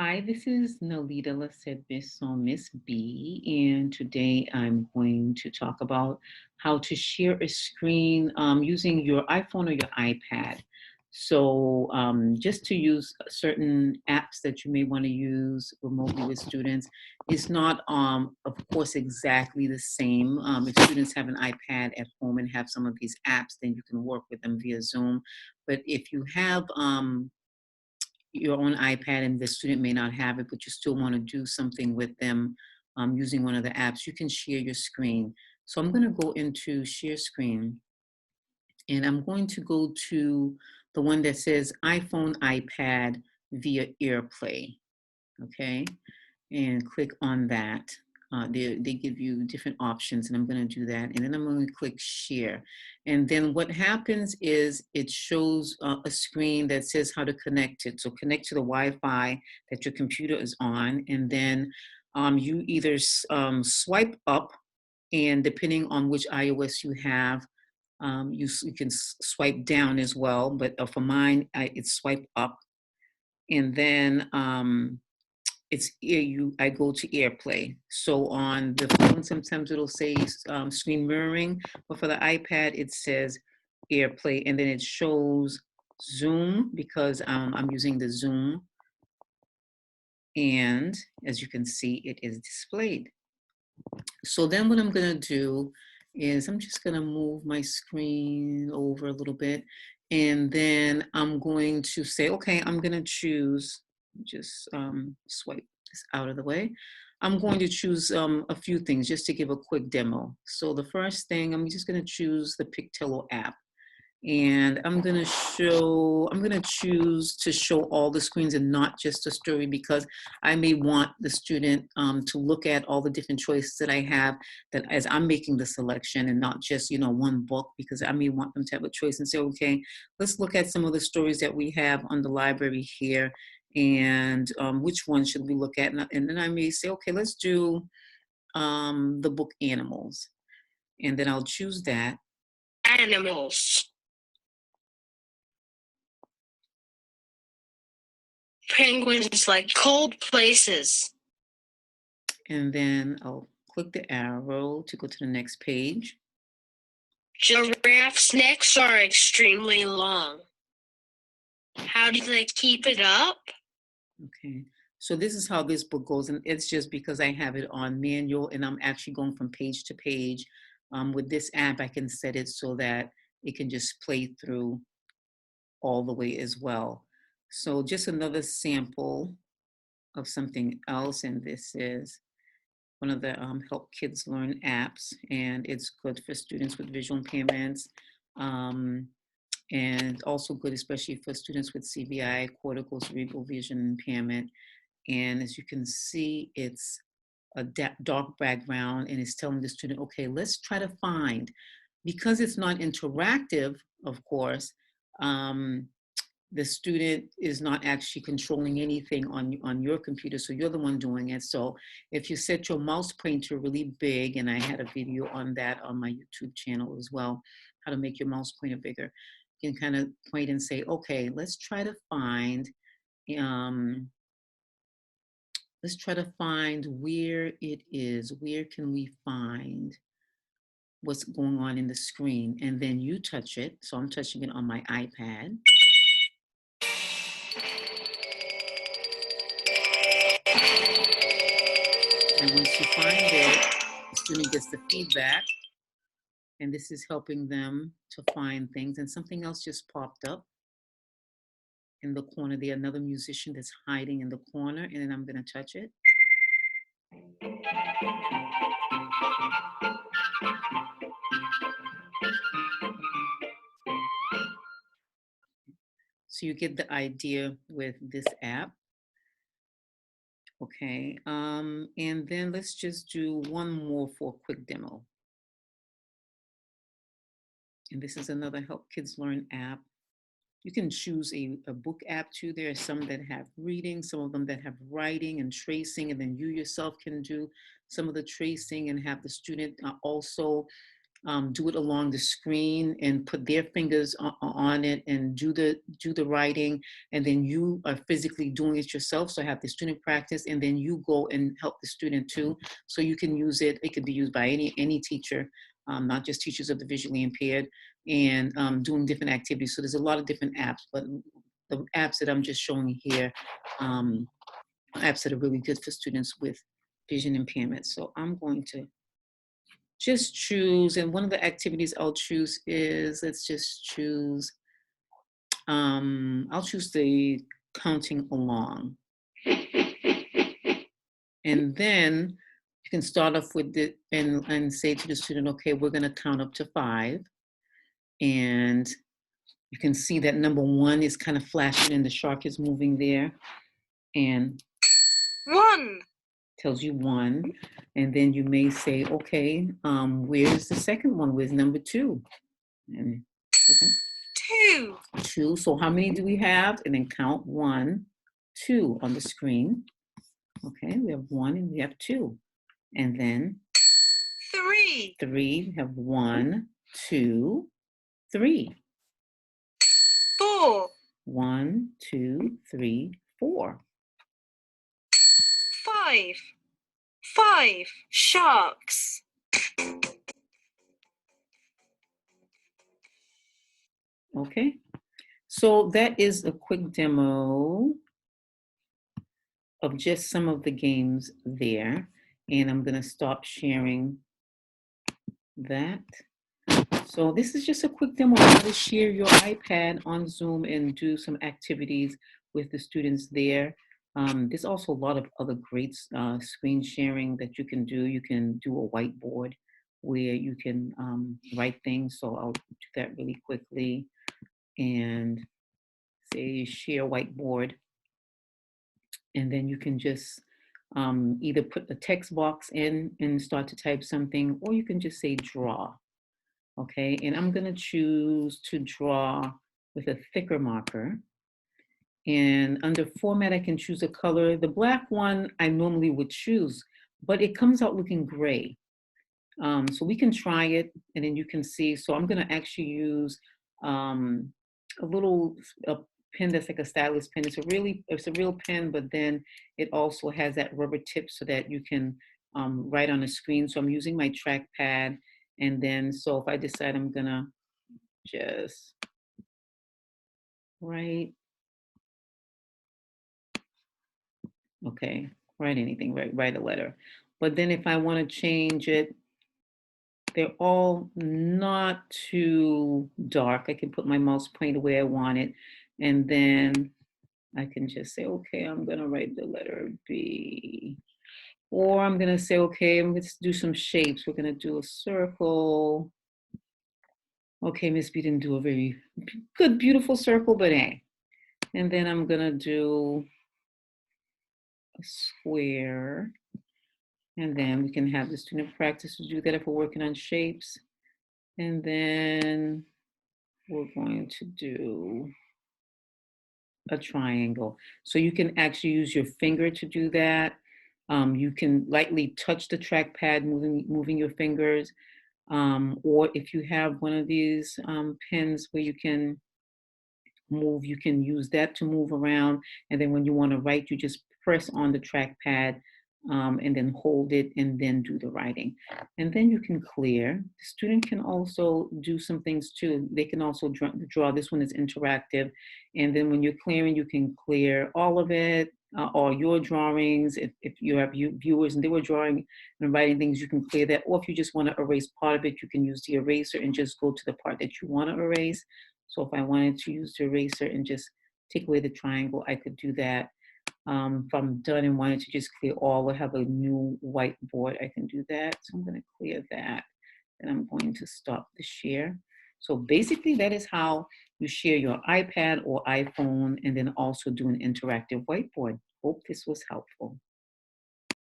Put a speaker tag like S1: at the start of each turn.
S1: Hi, this is Nalita Lasedbison, Miss B, and today I'm going to talk about how to share a screen using your iPhone or your iPad. Just to use certain apps that you may want to use remotely with students, it's not, of course, exactly the same. If students have an iPad at home and have some of these apps, then you can work with them via Zoom. But if you have your own iPad and the student may not have it, but you still want to do something with them using one of the apps, you can share your screen. So I'm going to go into share screen and I'm going to go to the one that says iPhone, iPad via AirPlay, okay? And click on that. They give you different options and I'm going to do that. And then I'm going to click share. And then what happens is it shows a screen that says how to connect it. So connect to the Wi-Fi that your computer is on. And then you either swipe up, and depending on which iOS you have, you can swipe down as well. But for mine, it's swipe up. And then I go to AirPlay. So on the phone, sometimes it'll say screen mirroring, but for the iPad, it says AirPlay, and then it shows Zoom because I'm using the Zoom, and as you can see, it is displayed. So then what I'm gonna do is I'm just gonna move my screen over a little bit, and then I'm going to say, okay, I'm gonna choose, just swipe this out of the way. I'm going to choose a few things just to give a quick demo. So the first thing, I'm just gonna choose the Pictello app. And I'm gonna choose to show all the screens and not just a story because I may want the student to look at all the different choices that I have that as I'm making the selection and not just, one book, because I may want them to have a choice and say, okay, let's look at some of the stories that we have on the library here and which one should we look at? And then I may say, okay, let's do the book Animals. And then I'll choose that.
S2: Animals. Penguins like cold places.
S1: And then I'll click the arrow to go to the next page.
S2: Giraffes' necks are extremely long. How do they keep it up?
S1: Okay, so this is how this book goes, and it's just because I have it on manual and I'm actually going from page to page. With this app, I can set it so that it can just play through all the way as well. So just another sample of something else, and this is one of the Help Kids Learn apps, and it's good for students with visual impairments, and also good especially for students with CVI, cortical cerebral vision impairment. And as you can see, it's a dark background and it's telling the student, okay, let's try to find, because it's not interactive, of course, the student is not actually controlling anything on your computer, so you're the one doing it. So if you set your mouse pointer really big, and I had a video on that on my YouTube channel as well, how to make your mouse pointer bigger, you can kind of point and say, okay, let's try to find where it is. Where can we find what's going on in the screen? And then you touch it. So I'm touching it on my iPad. And once you find it, the student gets the feedback. And this is helping them to find things. And something else just popped up in the corner there, another musician that's hiding in the corner. And then I'm going to touch it. So you get the idea with this app. Okay, and then let's just do one more for a quick demo. And this is another Help Kids Learn app. You can choose a book app too. There are some that have reading, some of them that have writing and tracing, and then you yourself can do some of the tracing and have the student also do it along the screen and put their fingers on it and do the writing, and then you are physically doing it yourself. So have the student practice, and then you go and help the student too. So you can use it. It could be used by any teacher, not just teachers of the visually impaired, and doing different activities. So there's a lot of different apps, but the apps that I'm just showing here, apps that are really good for students with vision impairment. So I'm going to just choose, and one of the activities I'll choose is, let's just choose, I'll choose the counting along. And then you can start off with it and say to the student, okay, we're gonna count up to 5. And you can see that number 1 is kind of flashing and the shark is moving there. And
S2: 1.
S1: Tells you 1. And then you may say, okay, where's the second one? Where's number 2? And
S2: 2.
S1: 2. So how many do we have? And then count 1, 2 on the screen. Okay, we have 1 and we have 2. And then
S2: 3.
S1: 3, we have 1, 2, 3.
S2: 4.
S1: 1, 2, 3, 4.
S2: 5. 5 sharks.
S1: Okay, so that is a quick demo of just some of the games there. And I'm gonna stop sharing that. So this is just a quick demo of how to share your iPad on Zoom and do some activities with the students there. There's also a lot of other great screen sharing that you can do. You can do a whiteboard where you can write things. So I'll do that really quickly and say share whiteboard. And then you can just either put the text box in and start to type something, or you can just say draw. Okay, and I'm gonna choose to draw with a thicker marker. And under format, I can choose a color. The black one I normally would choose, but it comes out looking gray. So we can try it and then you can see. So I'm gonna actually use a little a pen that's like a stylus pen. It's a real pen, but then it also has that rubber tip so that you can write on the screen. So I'm using my trackpad. And then, so if I decide I'm gonna just write, okay, write anything, write a letter. But then if I wanna change it, they're all not too dark. I can put my mouse pointer where I want it. And then I can just say, okay, I'm gonna write the letter B. Or I'm gonna say, okay, let's do some shapes. We're gonna do a circle. Okay, Miss B didn't do a very good, beautiful circle, but hey. And then I'm gonna do a square. And then we can have the student practice to do that if we're working on shapes. And then we're going to do a triangle. So you can actually use your finger to do that. You can lightly touch the trackpad, moving your fingers. Or if you have one of these pens where you can move, you can use that to move around. And then when you want to write, you just press on the trackpad and then hold it and then do the writing. And then you can clear. The student can also do some things too. They can also draw. This one is interactive. And then when you're clearing, you can clear all of it, all your drawings. If you have viewers and they were drawing and writing things, you can clear that. Or if you just want to erase part of it, you can use the eraser and just go to the part that you want to erase. So if I wanted to use the eraser and just take away the triangle, I could do that. If I'm done and wanted to just clear all or have a new whiteboard, I can do that. So I'm going to clear that and I'm going to stop the share. So basically that is how you share your iPad or iPhone and then also do an interactive whiteboard. Hope this was helpful.